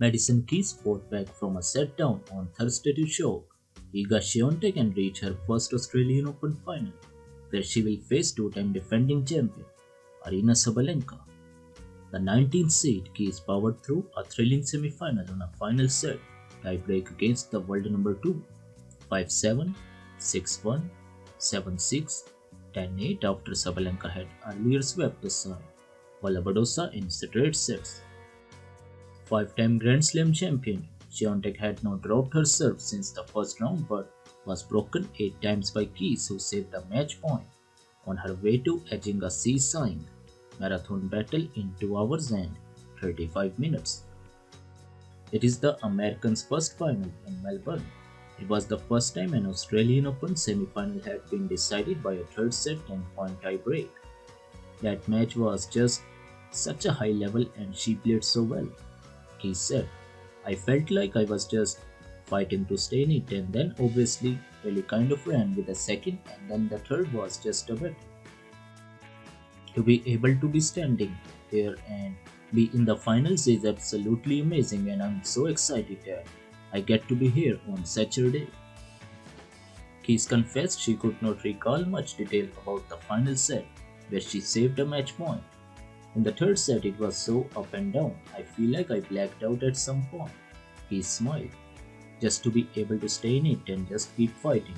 Madison Keys fought back from a set down on Thursday to show Iga Swiatek and reach her first Australian Open final, where she will face two-time defending champion Aryna Sabalenka. The 19th seed Keys powered through a thrilling semi-final on a final set tiebreak against the world number 2, 5-7, 6-1, 7-6, 10-8 after Sabalenka had earlier swept aside Badosa in straight sets. Five-time Grand Slam champion Swiatek had not dropped her serve since the first round but was broken 8 times by Keys, who saved a match point on her way to edging a seesaw marathon battle in 2 hours and 35 minutes. It is the Americans' first final in Melbourne. It was the first time an Australian Open semi-final had been decided by a third set 10-point tiebreak. That match was just such a high level and she played so well. He said, I felt like I was just fighting to stay in it, and then obviously really kind of ran with the second, and then the third was just a bit. To be able to be standing here and be in the finals is absolutely amazing, and I'm so excited that I get to be here on Saturday. Keys confessed she could not recall much detail about the final set, where she saved a match point. In the third set, it was so up and down. I feel like I blacked out at some point. He smiled. Just to be able to stay in it and just keep fighting.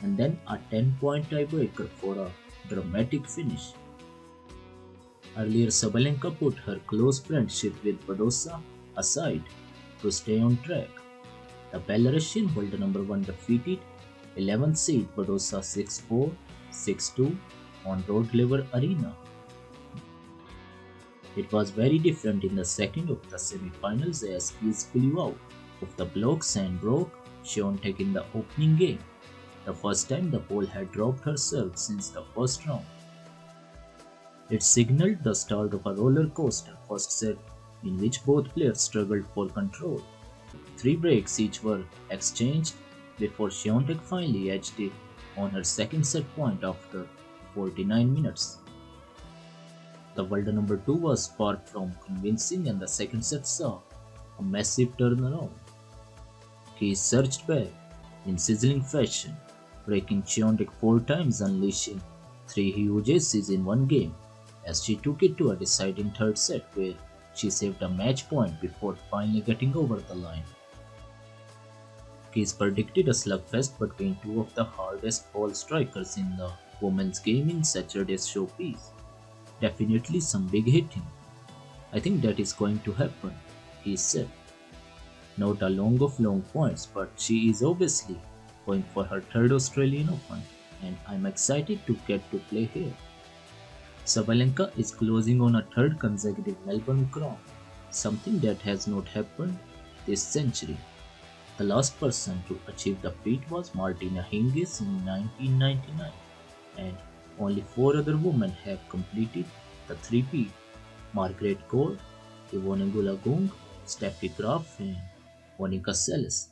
And then a 10-point tiebreaker for a dramatic finish. Earlier, Sabalenka put her close friendship with Badosa aside to stay on track. The Belarusian world number 1 defeated 11th seed Badosa 6-4, 6-2 on Rod Laver Arena. It was very different in the second of the semi-finals as Keys flew out of the blocks and broke Swiatek in the opening game, the first time the Pole had dropped her serve since the first round. It signaled the start of a roller coaster first set in which both players struggled for control. 3 breaks each were exchanged before Swiatek finally edged it on her second set point after 49 minutes. The world number 2 was far from convincing, and the second set saw a massive turnaround. Keys surged back in sizzling fashion, breaking Swiatek 4 times, unleashing 3 huge aces in one game as she took it to a deciding third set where she saved a match point before finally getting over the line. Keys predicted a slugfest between two of the hardest ball strikers in the women's game in Saturday's showpiece. Definitely some big hitting. I think that is going to happen, he said. Not a long points, but she is obviously going for her third Australian Open, and I'm excited to get to play here. Sabalenka is closing on a third consecutive Melbourne crown, something that has not happened this century. The last person to achieve the feat was Martina Hingis in 1999, and only 4 other women have completed the three-peat: Margaret Court, Yvonne Goolagong, Steffi Graf, and Monica Seles.